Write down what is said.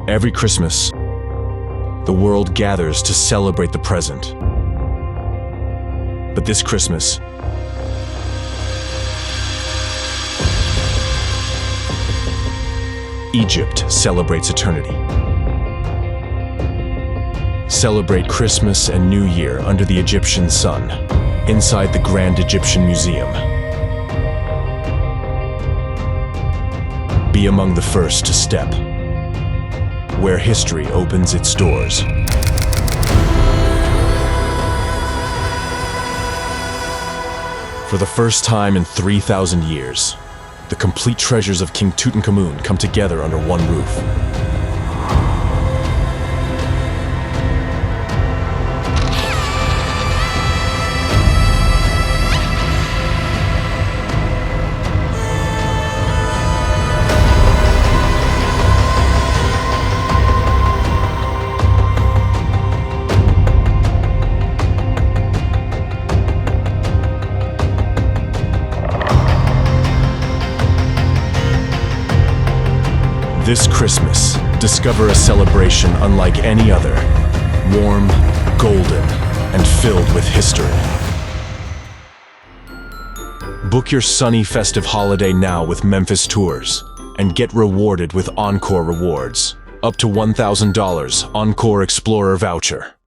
Every Christmas, the world gathers to celebrate the present. But this Christmas, Egypt celebrates eternity. Celebrate Christmas and New Year under the Egyptian sun, inside the Grand Egyptian Museum. Be among the first to step, where history opens its doors. For the first time in 3,000 years, the complete treasures of King Tutankhamun come together under one roof. This Christmas, discover a celebration unlike any other, warm, golden, and filled with history. Book your sunny festive holiday now with Memphis Tours and get rewarded with Encore rewards, up to $1,000 Encore Explorer voucher.